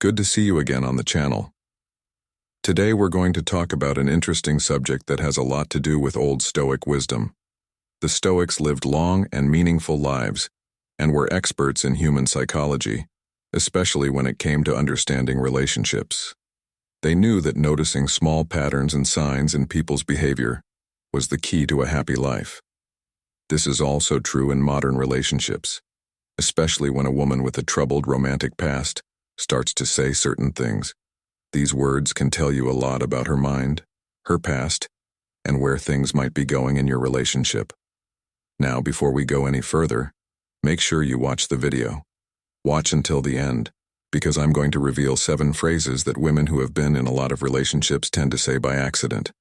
Good to see you again on the channel. Today we're going to talk about an interesting subject that has a lot to do with old Stoic wisdom. The Stoics lived long and meaningful lives and were experts in human psychology, especially when it came to understanding relationships. They knew that noticing small patterns and signs in people's behavior was the key to a happy life. This is also true in modern relationships, especially when a woman with a troubled romantic past starts to say certain things. These words can tell you a lot about her mind, her past, and where things might be going in your relationship. Now, before we go any further, make sure you watch the video. Watch until the end, because I'm going to reveal 7 phrases that women who have been in a lot of relationships tend to say by accident.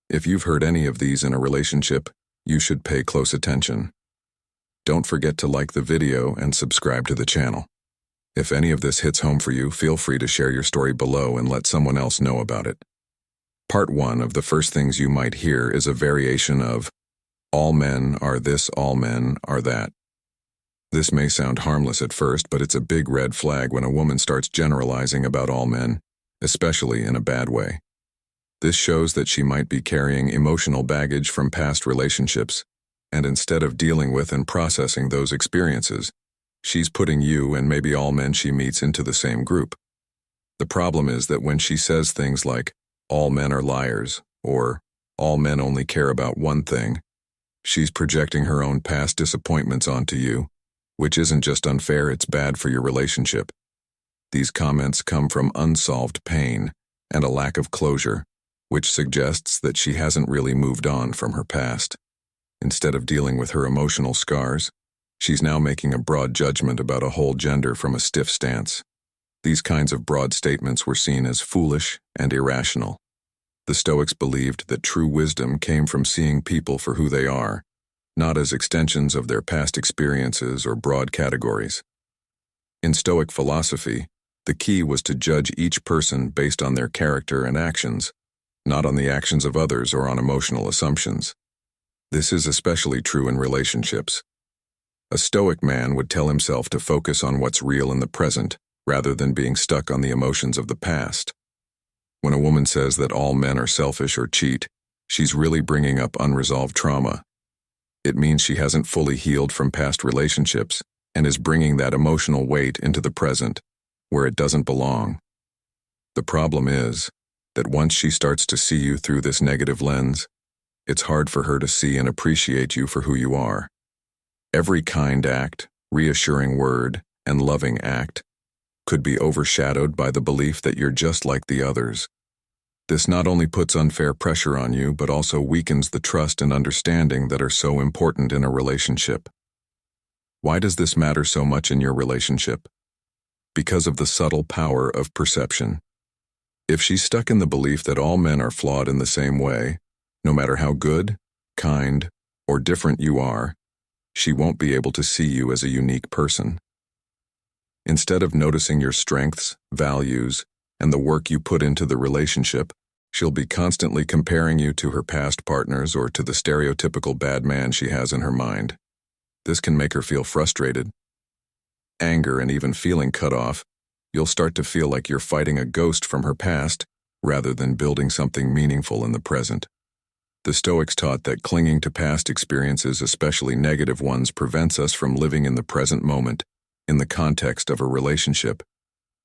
If you've heard any of these in a relationship, you should pay close attention. Don't forget to like the video and subscribe to the channel. If any of this hits home for you, feel free to share your story below and let someone else know about it. Part 1 of the first things you might hear is a variation of, all men are this, all men are that. This may sound harmless at first, but it's a big red flag when a woman starts generalizing about all men, especially in a bad way. This shows that she might be carrying emotional baggage from past relationships, and instead of dealing with and processing those experiences, she's putting you and maybe all men she meets into the same group. The problem is that when she says things like, all men are liars, or all men only care about one thing, she's projecting her own past disappointments onto you, which isn't just unfair, it's bad for your relationship. These comments come from unsolved pain and a lack of closure, which suggests that she hasn't really moved on from her past. Instead of dealing with her emotional scars, she's now making a broad judgment about a whole gender from a stiff stance. These kinds of broad statements were seen as foolish and irrational. The Stoics believed that true wisdom came from seeing people for who they are, not as extensions of their past experiences or broad categories. In Stoic philosophy, the key was to judge each person based on their character and actions, not on the actions of others or on emotional assumptions. This is especially true in relationships. A Stoic man would tell himself to focus on what's real in the present, rather than being stuck on the emotions of the past. When a woman says that all men are selfish or cheat, she's really bringing up unresolved trauma. It means she hasn't fully healed from past relationships and is bringing that emotional weight into the present, where it doesn't belong. The problem is that once she starts to see you through this negative lens, it's hard for her to see and appreciate you for who you are. Every kind act, reassuring word, and loving act could be overshadowed by the belief that you're just like the others. This not only puts unfair pressure on you, but also weakens the trust and understanding that are so important in a relationship. Why does this matter so much in your relationship? Because of the subtle power of perception. If she's stuck in the belief that all men are flawed in the same way, no matter how good, kind, or different you are, she won't be able to see you as a unique person. Instead of noticing your strengths, values, and the work you put into the relationship, she'll be constantly comparing you to her past partners or to the stereotypical bad man she has in her mind. This can make her feel frustrated, anger, and even feeling cut off. You'll start to feel like you're fighting a ghost from her past rather than building something meaningful in the present. The Stoics taught that clinging to past experiences, especially negative ones, prevents us from living in the present moment, in the context of a relationship.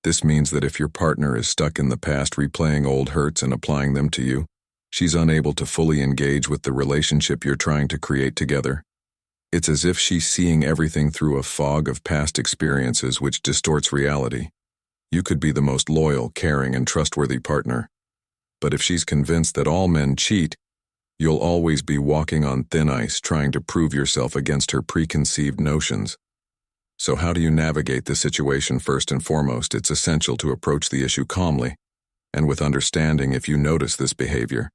This means that if your partner is stuck in the past replaying old hurts and applying them to you, she's unable to fully engage with the relationship you're trying to create together. It's as if she's seeing everything through a fog of past experiences, which distorts reality. You could be the most loyal, caring, and trustworthy partner, but if she's convinced that all men cheat, you'll always be walking on thin ice trying to prove yourself against her preconceived notions. So how do you navigate the situation? First and foremost, it's essential to approach the issue calmly and with understanding if you notice this behavior.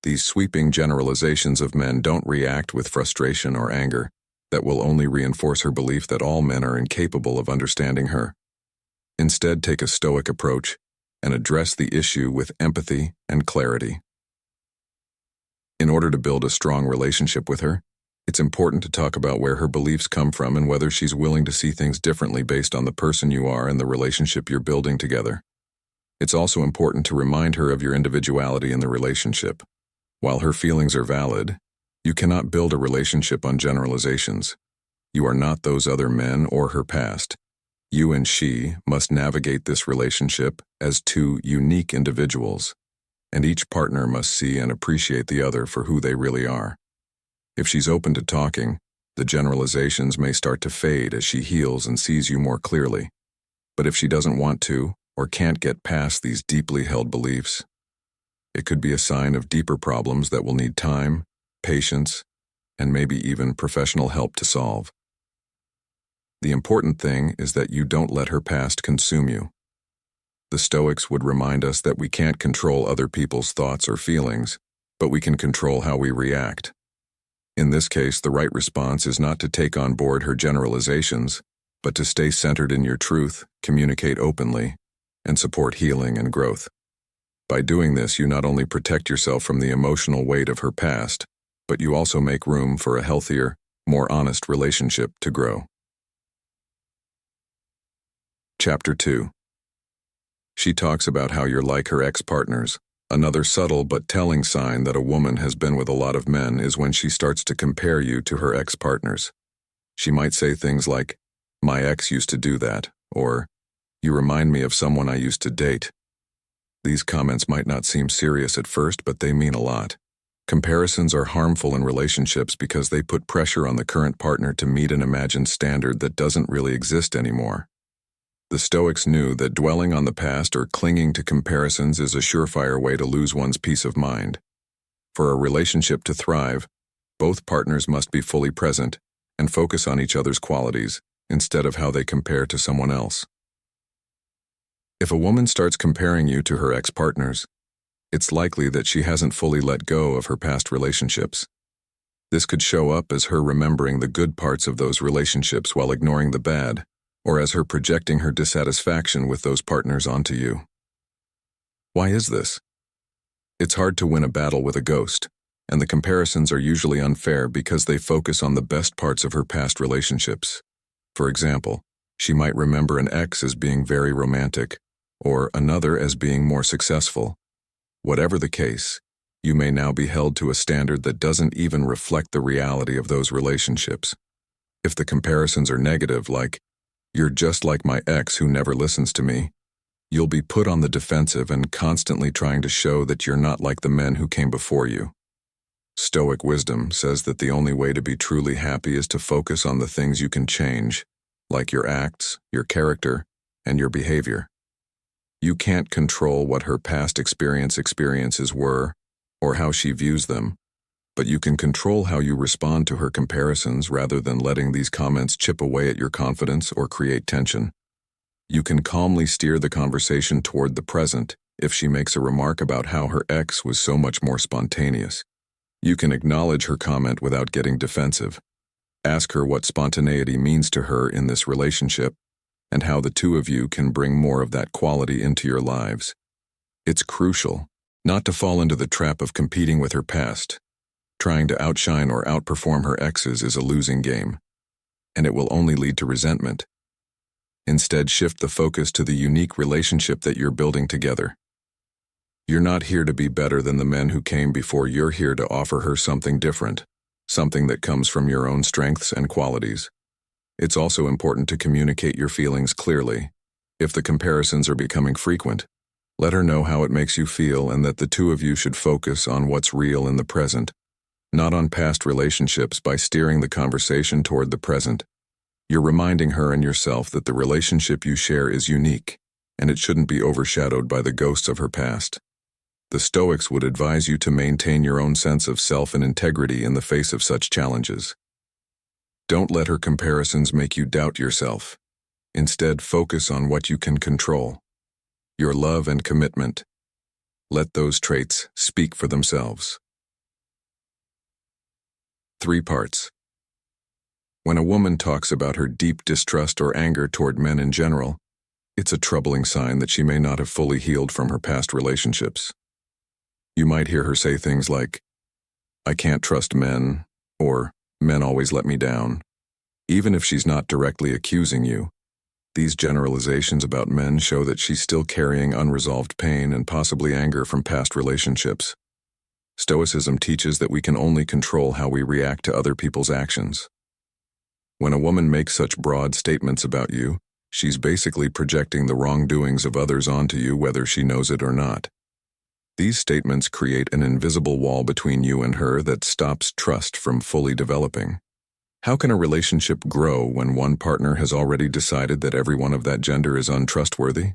These sweeping generalizations of men don't react with frustration or anger. That will only reinforce her belief that all men are incapable of understanding her. Instead, take a Stoic approach and address the issue with empathy and clarity. In order to build a strong relationship with her, It's important to talk about where her beliefs come from and whether she's willing to see things differently based on the person you are and the relationship you're building together. It's also important to remind her of your individuality in the relationship. While her feelings are valid, you cannot build a relationship on generalizations. You are not those other men or her past. You and she must navigate this relationship as two unique individuals, and each partner must see and appreciate the other for who they really are. If she's open to talking, the generalizations may start to fade as she heals and sees you more clearly. But if she doesn't want to or can't get past these deeply held beliefs, it could be a sign of deeper problems that will need time, patience, and maybe even professional help to solve. The important thing is that you don't let her past consume you. The Stoics would remind us that we can't control other people's thoughts or feelings, but we can control how we react. In this case, the right response is not to take on board her generalizations, but to stay centered in your truth, communicate openly, and support healing and growth. By doing this, you not only protect yourself from the emotional weight of her past, but you also make room for a healthier, more honest relationship to grow. Chapter 2. She talks about how you're like her ex-partners. Another subtle but telling sign that a woman has been with a lot of men is when she starts to compare you to her ex-partners. She might say things like, "My ex used to do that," or, "You remind me of someone I used to date." These comments might not seem serious at first, but they mean a lot. Comparisons are harmful in relationships because they put pressure on the current partner to meet an imagined standard that doesn't really exist anymore. The Stoics knew that dwelling on the past or clinging to comparisons is a surefire way to lose one's peace of mind. For a relationship to thrive, both partners must be fully present and focus on each other's qualities instead of how they compare to someone else. If a woman starts comparing you to her ex-partners, it's likely that she hasn't fully let go of her past relationships. This could show up as her remembering the good parts of those relationships while ignoring the bad, or as her projecting her dissatisfaction with those partners onto you. Why is this? It's hard to win a battle with a ghost, and the comparisons are usually unfair because they focus on the best parts of her past relationships. For example, she might remember an ex as being very romantic, or another as being more successful. Whatever the case, you may now be held to a standard that doesn't even reflect the reality of those relationships. If the comparisons are negative, like, "You're just like my ex who never listens to me," you'll be put on the defensive and constantly trying to show that you're not like the men who came before you. Stoic wisdom says that the only way to be truly happy is to focus on the things you can change, like your acts, your character, and your behavior. You can't control what her past experiences were or how she views them, but you can control how you respond to her comparisons rather than letting these comments chip away at your confidence or create tension. You can calmly steer the conversation toward the present if she makes a remark about how her ex was so much more spontaneous. You can acknowledge her comment without getting defensive. Ask her what spontaneity means to her in this relationship and how the two of you can bring more of that quality into your lives. It's crucial not to fall into the trap of competing with her past. Trying to outshine or outperform her exes is a losing game, and it will only lead to resentment. Instead, shift the focus to the unique relationship that you're building together. You're not here to be better than the men who came before. You're here to offer her something different, something that comes from your own strengths and qualities. It's also important to communicate your feelings clearly. If the comparisons are becoming frequent, let her know how it makes you feel and that the two of you should focus on what's real in the present, not on past relationships. By steering the conversation toward the present, you're reminding her and yourself that the relationship you share is unique, and it shouldn't be overshadowed by the ghosts of her past. The Stoics would advise you to maintain your own sense of self and integrity in the face of such challenges. Don't let her comparisons make you doubt yourself. Instead, focus on what you can control: your love and commitment. Let those traits speak for themselves. 3 parts. When a woman talks about her deep distrust or anger toward men in general, it's a troubling sign that she may not have fully healed from her past relationships. You might hear her say things like, "I can't trust men," or Men always let me down. Even if she's not directly accusing you, these generalizations about men show that she's still carrying unresolved pain and possibly anger from past relationships. Stoicism teaches that we can only control how we react to other people's actions. When a woman makes such broad statements about you, she's basically projecting the wrongdoings of others onto you, whether she knows it or not. These statements create an invisible wall between you and her that stops trust from fully developing. How can a relationship grow when one partner has already decided that everyone of that gender is untrustworthy?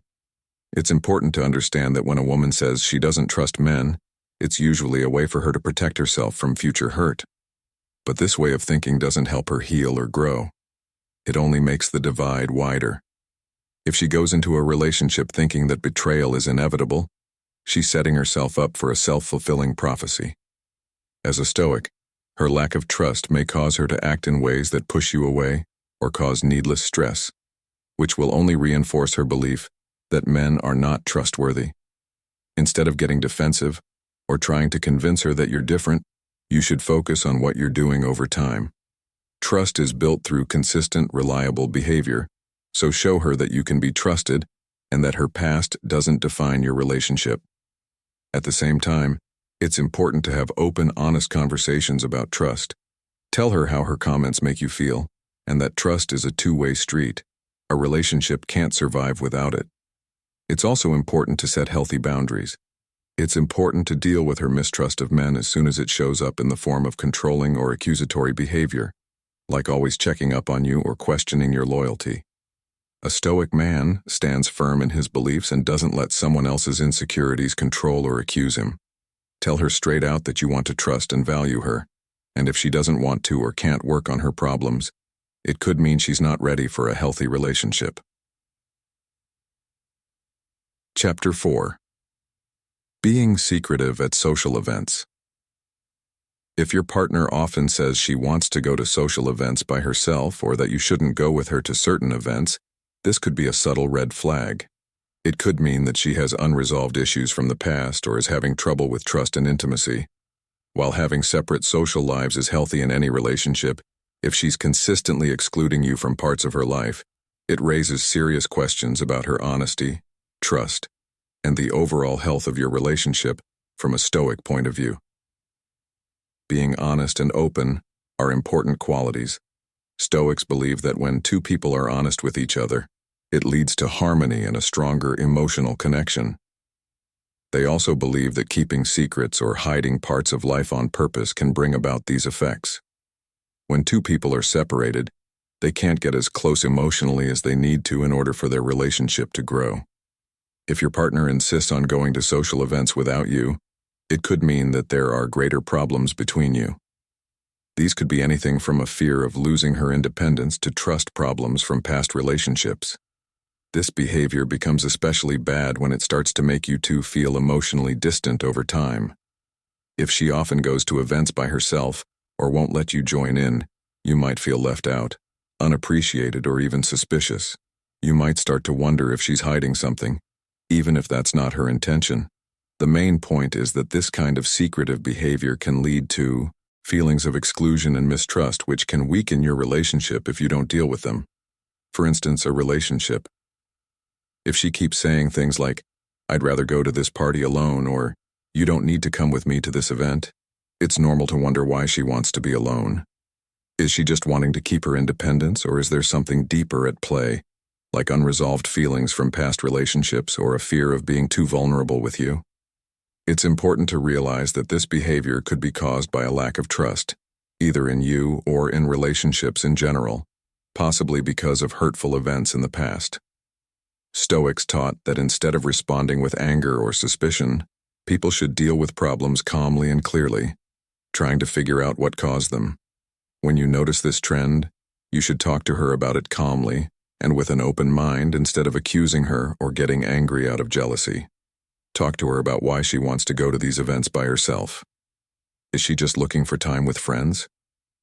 It's important to understand that when a woman says she doesn't trust men, it's usually a way for her to protect herself from future hurt. But this way of thinking doesn't help her heal or grow. It only makes the divide wider. If she goes into a relationship thinking that betrayal is inevitable, she's setting herself up for a self-fulfilling prophecy. As a Stoic, her lack of trust may cause her to act in ways that push you away or cause needless stress, which will only reinforce her belief that men are not trustworthy. Instead of getting defensive or trying to convince her that you're different, you should focus on what you're doing over time. Trust is built through consistent, reliable behavior, so show her that you can be trusted and that her past doesn't define your relationship. At the same time, it's important to have open, honest conversations about trust. Tell her how her comments make you feel, and that trust is a two-way street. A relationship can't survive without it. It's also important to set healthy boundaries. It's important to deal with her mistrust of men as soon as it shows up in the form of controlling or accusatory behavior, like always checking up on you or questioning your loyalty. A Stoic man stands firm in his beliefs and doesn't let someone else's insecurities control or accuse him. Tell her straight out that you want to trust and value her, and if she doesn't want to or can't work on her problems, it could mean she's not ready for a healthy relationship. Chapter 4. Being secretive at social events. If your partner often says she wants to go to social events by herself or that you shouldn't go with her to certain events, this could be a subtle red flag. It could mean that she has unresolved issues from the past or is having trouble with trust and intimacy. While having separate social lives is healthy in any relationship, if she's consistently excluding you from parts of her life, it raises serious questions about her honesty, trust, and the overall health of your relationship from a Stoic point of view. Being honest and open are important qualities. Stoics believe that when two people are honest with each other, it leads to harmony and a stronger emotional connection. They also believe that keeping secrets or hiding parts of life on purpose can bring about these effects. When two people are separated, they can't get as close emotionally as they need to in order for their relationship to grow. If your partner insists on going to social events without you, it could mean that there are greater problems between you. These could be anything from a fear of losing her independence to trust problems from past relationships. This behavior becomes especially bad when it starts to make you two feel emotionally distant over time. If she often goes to events by herself or won't let you join in, you might feel left out, unappreciated, or even suspicious. You might start to wonder if she's hiding something, even if that's not her intention. The main point is that this kind of secretive behavior can lead to feelings of exclusion and mistrust, which can weaken your relationship if you don't deal with them. For instance, a relationship. If she keeps saying things like, "I'd rather go to this party alone," or "You don't need to come with me to this event," it's normal to wonder why she wants to be alone. Is she just wanting to keep her independence, or is there something deeper at play, like unresolved feelings from past relationships or a fear of being too vulnerable with you? It's important to realize that this behavior could be caused by a lack of trust, either in you or in relationships in general, possibly because of hurtful events in the past. Stoics taught that instead of responding with anger or suspicion, people should deal with problems calmly and clearly, trying to figure out what caused them. When you notice this trend, you should talk to her about it calmly and with an open mind instead of accusing her or getting angry out of jealousy. Talk to her about why she wants to go to these events by herself. Is she just looking for time with friends?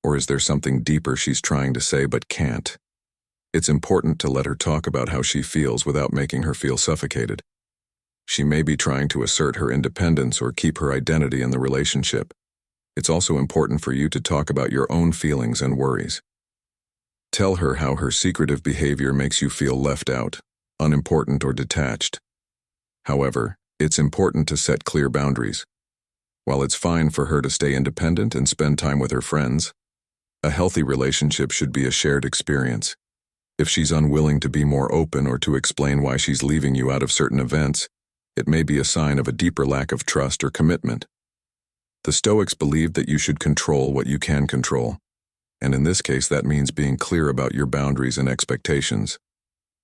Or is there something deeper she's trying to say but can't? It's important to let her talk about how she feels without making her feel suffocated. She may be trying to assert her independence or keep her identity in the relationship. It's also important for you to talk about your own feelings and worries. Tell her how her secretive behavior makes you feel left out, unimportant, or detached. However, it's important to set clear boundaries. While it's fine for her to stay independent and spend time with her friends, a healthy relationship should be a shared experience. If she's unwilling to be more open or to explain why she's leaving you out of certain events, it may be a sign of a deeper lack of trust or commitment. The Stoics believed that you should control what you can control, and in this case that means being clear about your boundaries and expectations.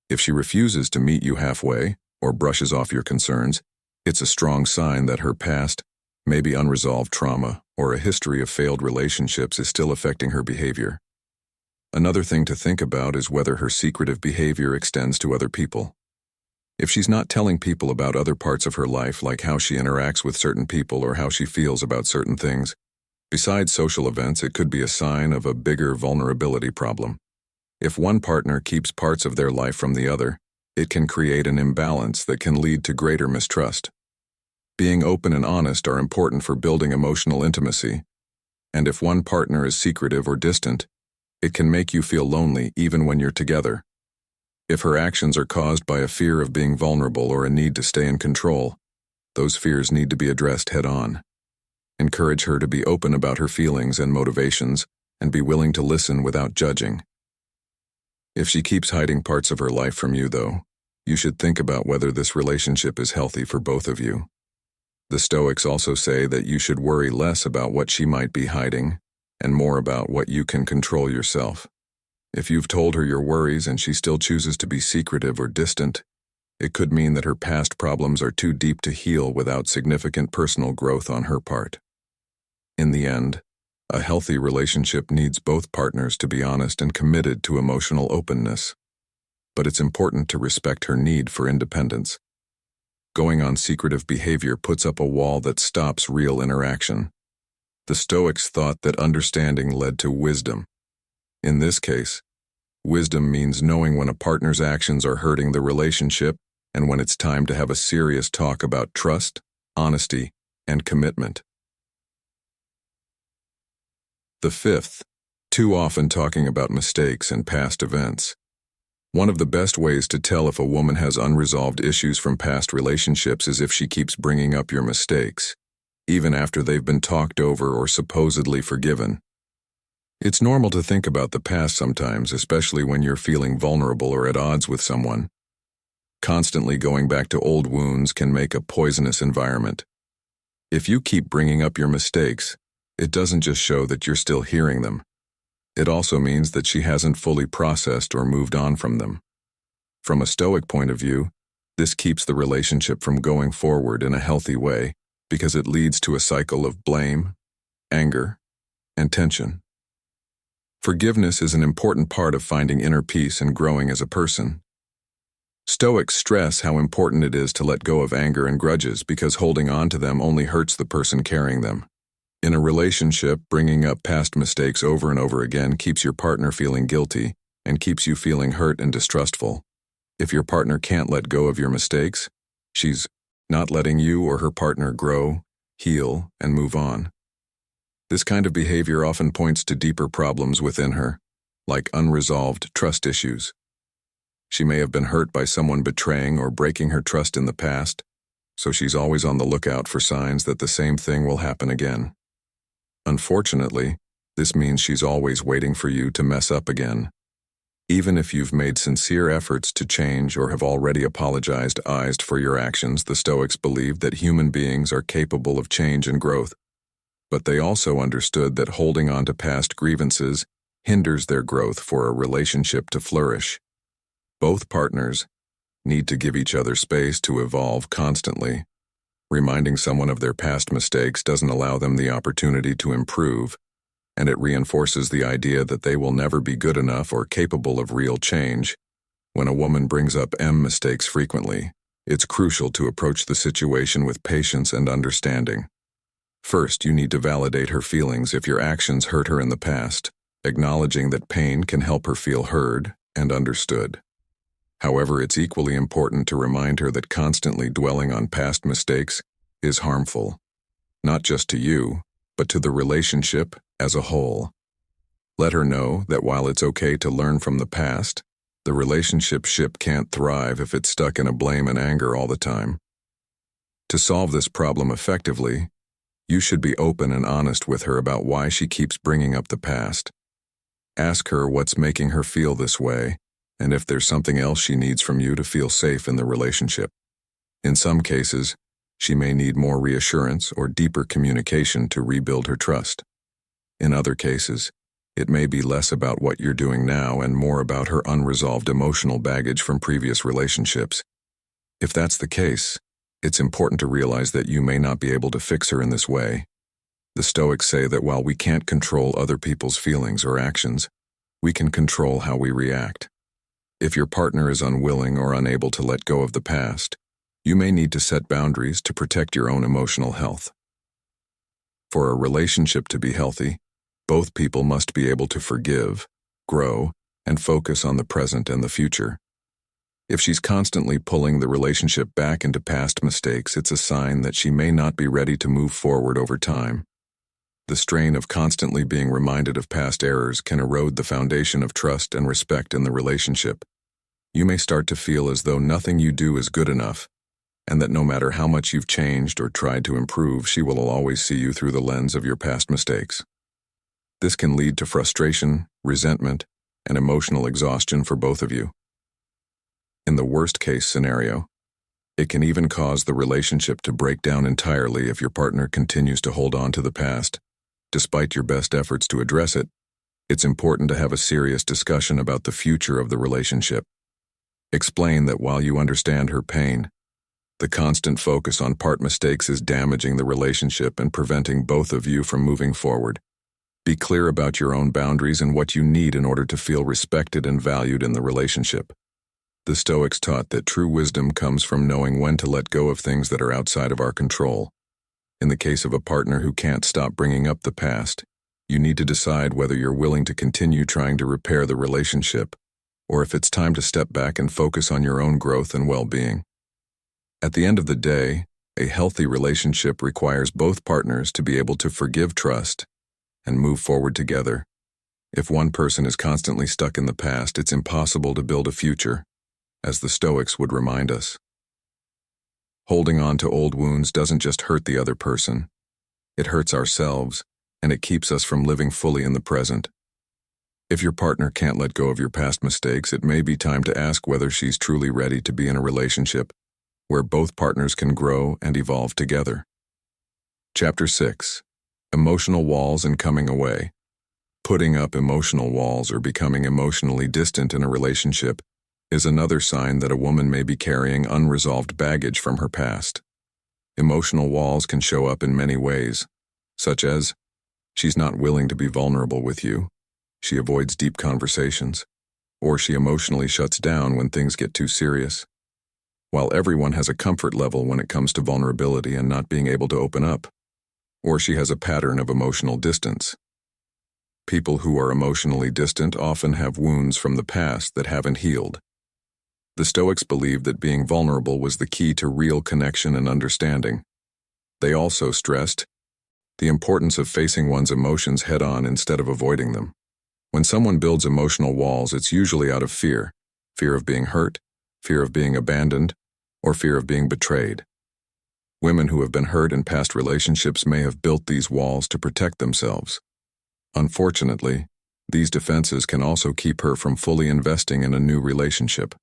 If she refuses to meet you halfway or brushes off your concerns, it's a strong sign that her past, maybe unresolved trauma, or a history of failed relationships is still affecting her behavior. Another thing to think about is whether her secretive behavior extends to other people. If she's not telling people about other parts of her life, like how she interacts with certain people or how she feels about certain things, besides social events, it could be a sign of a bigger vulnerability problem. If one partner keeps parts of their life from the other, it can create an imbalance that can lead to greater mistrust. Being open and honest are important for building emotional intimacy, and if one partner is secretive or distant, it can make you feel lonely even when you're together. If her actions are caused by a fear of being vulnerable or a need to stay in control, those fears need to be addressed head-on. Encourage her to be open about her feelings and motivations, and be willing to listen without judging. If she keeps hiding parts of her life from you, though, you should think about whether this relationship is healthy for both of you. The Stoics also say that you should worry less about what she might be hiding, and more about what you can control yourself. If you've told her your worries and she still chooses to be secretive or distant, it could mean that her past problems are too deep to heal without significant personal growth on her part. In the end, a healthy relationship needs both partners to be honest and committed to emotional openness. But it's important to respect her need for independence. Going on secretive behavior puts up a wall that stops real interaction. The Stoics thought that understanding led to wisdom. In this case, wisdom means knowing when a partner's actions are hurting the relationship and when it's time to have a serious talk about trust, honesty, and commitment. The fifth, too often talking about mistakes and past events. One of the best ways to tell if a woman has unresolved issues from past relationships is if she keeps bringing up your mistakes, even after they've been talked over or supposedly forgiven. It's normal to think about the past sometimes, especially when you're feeling vulnerable or at odds with someone. Constantly going back to old wounds can make a poisonous environment. If you keep bringing up your mistakes, it doesn't just show that you're still hearing them. It also means that she hasn't fully processed or moved on from them. From a Stoic point of view, this keeps the relationship from going forward in a healthy way because it leads to a cycle of blame, anger, and tension. Forgiveness is an important part of finding inner peace and growing as a person. Stoics stress how important it is to let go of anger and grudges because holding on to them only hurts the person carrying them. In a relationship, bringing up past mistakes over and over again keeps your partner feeling guilty and keeps you feeling hurt and distrustful. If your partner can't let go of your mistakes, she's not letting you or her partner grow, heal, and move on. This kind of behavior often points to deeper problems within her, like unresolved trust issues. She may have been hurt by someone betraying or breaking her trust in the past, so she's always on the lookout for signs that the same thing will happen again. Unfortunately, this means she's always waiting for you to mess up again. Even if you've made sincere efforts to change or have already apologized for your actions, the Stoics believed that human beings are capable of change and growth. But they also understood that holding on to past grievances hinders their growth for a relationship to flourish. Both partners need to give each other space to evolve constantly. Reminding someone of their past mistakes doesn't allow them the opportunity to improve, and it reinforces the idea that they will never be good enough or capable of real change. When a woman brings up mistakes frequently, it's crucial to approach the situation with patience and understanding. First, you need to validate her feelings if your actions hurt her in the past, acknowledging that pain can help her feel heard and understood. However, it's equally important to remind her that constantly dwelling on past mistakes is harmful, not just to you, but to the relationship as a whole. Let her know that while it's okay to learn from the past, the relationship ship can't thrive if it's stuck in a blame and anger all the time. To solve this problem effectively, you should be open and honest with her about why she keeps bringing up the past. Ask her what's making her feel this way, and if there's something else she needs from you to feel safe in the relationship. In some cases, she may need more reassurance or deeper communication to rebuild her trust. In other cases, it may be less about what you're doing now and more about her unresolved emotional baggage from previous relationships. If that's the case, it's important to realize that you may not be able to fix her in this way. The Stoics say that while we can't control other people's feelings or actions, we can control how we react. If your partner is unwilling or unable to let go of the past, you may need to set boundaries to protect your own emotional health. For a relationship to be healthy, both people must be able to forgive, grow, and focus on the present and the future. If she's constantly pulling the relationship back into past mistakes, it's a sign that she may not be ready to move forward over time. The strain of constantly being reminded of past errors can erode the foundation of trust and respect in the relationship. You may start to feel as though nothing you do is good enough, and that no matter how much you've changed or tried to improve, she will always see you through the lens of your past mistakes. This can lead to frustration, resentment, and emotional exhaustion for both of you. In the worst-case scenario, it can even cause the relationship to break down entirely if your partner continues to hold on to the past. Despite your best efforts to address it, it's important to have a serious discussion about the future of the relationship. Explain that while you understand her pain, the constant focus on past mistakes is damaging the relationship and preventing both of you from moving forward. Be clear about your own boundaries and what you need in order to feel respected and valued in the relationship. The Stoics taught that true wisdom comes from knowing when to let go of things that are outside of our control. In the case of a partner who can't stop bringing up the past, you need to decide whether you're willing to continue trying to repair the relationship, or if it's time to step back and focus on your own growth and well-being. At the end of the day, a healthy relationship requires both partners to be able to forgive, trust, and move forward together. If one person is constantly stuck in the past, it's impossible to build a future, as the Stoics would remind us. Holding on to old wounds doesn't just hurt the other person. It hurts ourselves, and it keeps us from living fully in the present. If your partner can't let go of your past mistakes, it may be time to ask whether she's truly ready to be in a relationship where both partners can grow and evolve together. Chapter 6. Emotional walls and coming away. Putting up emotional walls or becoming emotionally distant in a relationship is another sign that a woman may be carrying unresolved baggage from her past. Emotional walls can show up in many ways, such as she's not willing to be vulnerable with you, she avoids deep conversations, or she emotionally shuts down when things get too serious. While everyone has a comfort level when it comes to vulnerability and not being able to open up, or she has a pattern of emotional distance. People who are emotionally distant often have wounds from the past that haven't healed. The Stoics believed that being vulnerable was the key to real connection and understanding. They also stressed the importance of facing one's emotions head-on instead of avoiding them. When someone builds emotional walls, it's usually out of fear of being hurt, fear of being abandoned, or fear of being betrayed. Women who have been hurt in past relationships may have built these walls to protect themselves. Unfortunately, these defenses can also keep her from fully investing in a new relationship.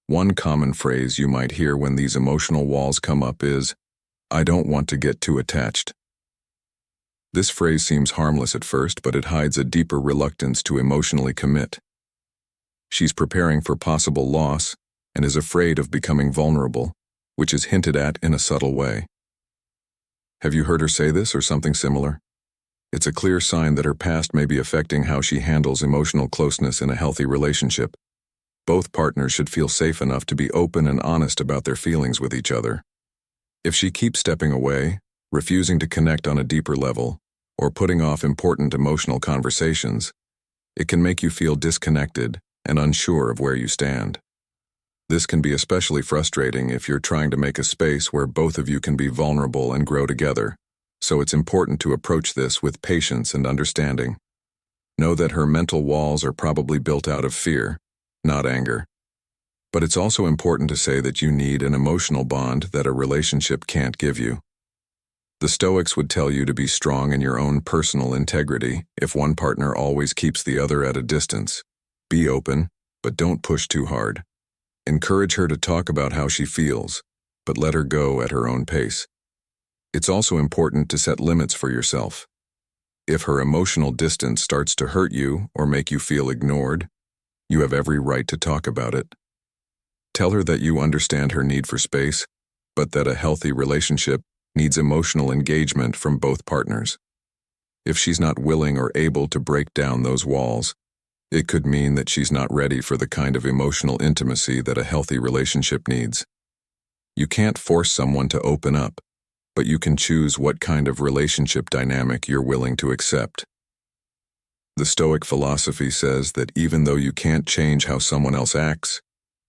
One common phrase you might hear when these emotional walls come up is, "I don't want to get too attached." This phrase seems harmless at first, but it hides a deeper reluctance to emotionally commit. She's preparing for possible loss and is afraid of becoming vulnerable, which is hinted at in a subtle way. Have you heard her say this or something similar? It's a clear sign that her past may be affecting how she handles emotional closeness in a healthy relationship. Both partners should feel safe enough to be open and honest about their feelings with each other. If she keeps stepping away, refusing to connect on a deeper level, or putting off important emotional conversations, it can make you feel disconnected and unsure of where you stand. This can be especially frustrating if you're trying to make a space where both of you can be vulnerable and grow together. so it's important to approach this with patience and understanding. Know that her mental walls are probably built out of fear, not anger. But it's also important to say that you need an emotional bond that a relationship can't give you. The Stoics would tell you to be strong in your own personal integrity if one partner always keeps the other at a distance. Be open, but don't push too hard. Encourage her to talk about how she feels, but let her go at her own pace. It's also important to set limits for yourself. If her emotional distance starts to hurt you or make you feel ignored, you have every right to talk about it. Tell her that you understand her need for space, but that a healthy relationship needs emotional engagement from both partners. If she's not willing or able to break down those walls, it could mean that she's not ready for the kind of emotional intimacy that a healthy relationship needs. You can't force someone to open up, but you can choose what kind of relationship dynamic you're willing to accept. The Stoic philosophy says that even though you can't change how someone else acts,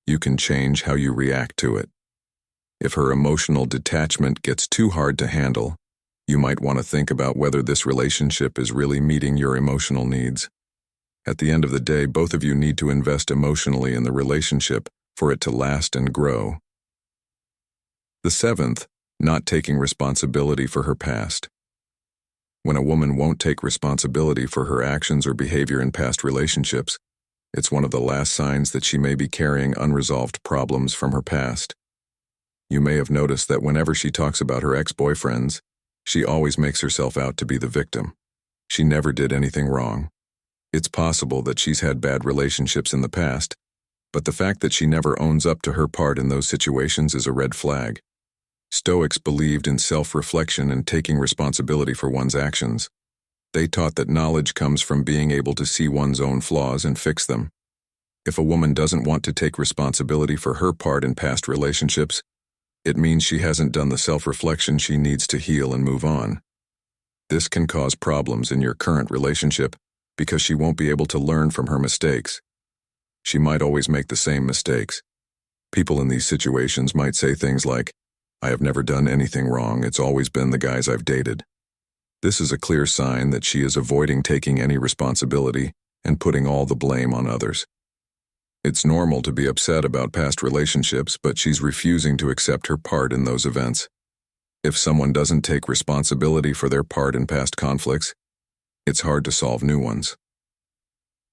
you can change how you react to it. If her emotional detachment gets too hard to handle, you might want to think about whether this relationship is really meeting your emotional needs. At the end of the day, both of you need to invest emotionally in the relationship for it to last and grow. The seventh, not taking responsibility for her past. When a woman won't take responsibility for her actions or behavior in past relationships, it's one of the last signs that she may be carrying unresolved problems from her past. You may have noticed that whenever she talks about her ex-boyfriends, she always makes herself out to be the victim. She never did anything wrong. It's possible that she's had bad relationships in the past, but the fact that she never owns up to her part in those situations is a red flag. Stoics believed in self-reflection and taking responsibility for one's actions. They taught that knowledge comes from being able to see one's own flaws and fix them. If a woman doesn't want to take responsibility for her part in past relationships, it means she hasn't done the self-reflection she needs to heal and move on. This can cause problems in your current relationship because she won't be able to learn from her mistakes. She might always make the same mistakes. People in these situations might say things like, "I have never done anything wrong, it's always been the guys I've dated." This is a clear sign that she is avoiding taking any responsibility and putting all the blame on others. It's normal to be upset about past relationships, but she's refusing to accept her part in those events. If someone doesn't take responsibility for their part in past conflicts, it's hard to solve new ones.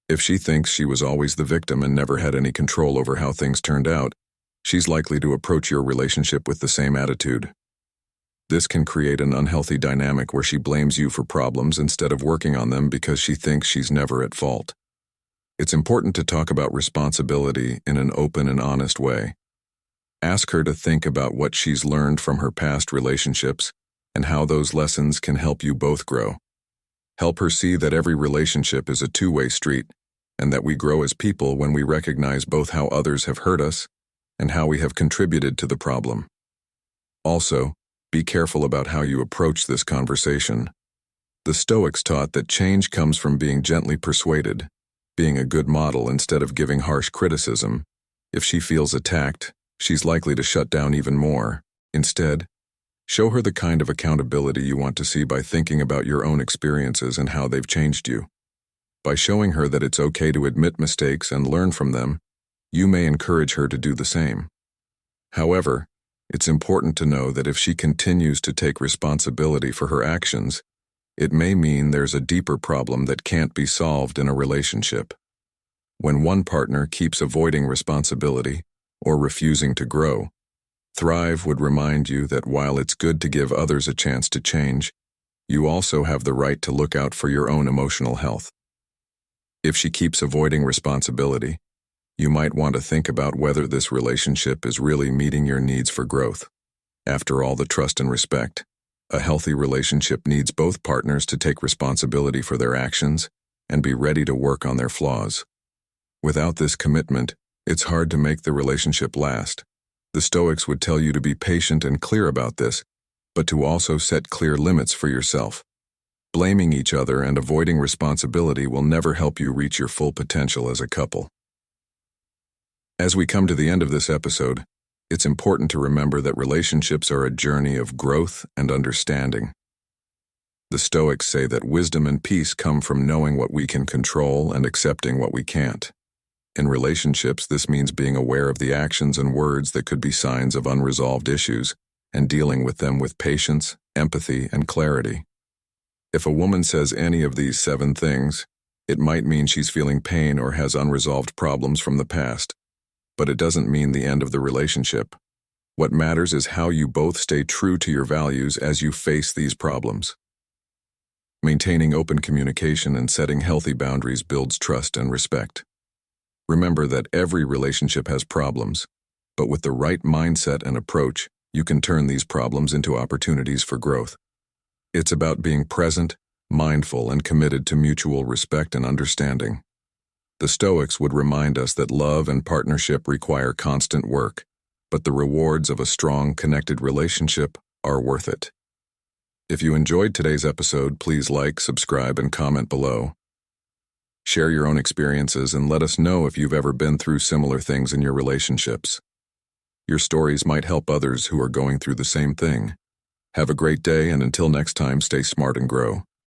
If she thinks she was always the victim and never had any control over how things turned out, she's likely to approach your relationship with the same attitude. This can create an unhealthy dynamic where she blames you for problems instead of working on them because she thinks she's never at fault. It's important to talk about responsibility in an open and honest way. Ask her to think about what she's learned from her past relationships and how those lessons can help you both grow. Help her see that every relationship is a two-way street and that we grow as people when we recognize both how others have hurt us and how we have contributed to the problem. Also, be careful about how you approach this conversation. The Stoics taught that change comes from being gently persuaded, being a good model instead of giving harsh criticism. If she feels attacked, she's likely to shut down even more. Instead, show her the kind of accountability you want to see by thinking about your own experiences and how they've changed you. By showing her that it's okay to admit mistakes and learn from them, you may encourage her to do the same. However, it's important to know that if she continues to take responsibility for her actions, it may mean there's a deeper problem that can't be solved in a relationship. When one partner keeps avoiding responsibility or refusing to grow, Thrive would remind you that while it's good to give others a chance to change, you also have the right to look out for your own emotional health. If she keeps avoiding responsibility, you might want to think about whether this relationship is really meeting your needs for growth. After all, the trust and respect, a healthy relationship needs both partners to take responsibility for their actions and be ready to work on their flaws. Without this commitment, it's hard to make the relationship last. The Stoics would tell you to be patient and clear about this, but to also set clear limits for yourself. Blaming each other and avoiding responsibility will never help you reach your full potential as a couple. As we come to the end of this episode, it's important to remember that relationships are a journey of growth and understanding. The Stoics say that wisdom and peace come from knowing what we can control and accepting what we can't. In relationships, this means being aware of the actions and words that could be signs of unresolved issues and dealing with them with patience, empathy, and clarity. If a woman says any of these 7 things, it might mean she's feeling pain or has unresolved problems from the past, but it doesn't mean the end of the relationship. What matters is how you both stay true to your values as you face these problems. Maintaining open communication and setting healthy boundaries builds trust and respect. Remember that every relationship has problems, but with the right mindset and approach, you can turn these problems into opportunities for growth. It's about being present, mindful, and committed to mutual respect and understanding. The Stoics would remind us that love and partnership require constant work, but the rewards of a strong, connected relationship are worth it. If you enjoyed today's episode, please like, subscribe, and comment below. Share your own experiences and let us know if you've ever been through similar things in your relationships. Your stories might help others who are going through the same thing. Have a great day, and until next time, stay smart and grow.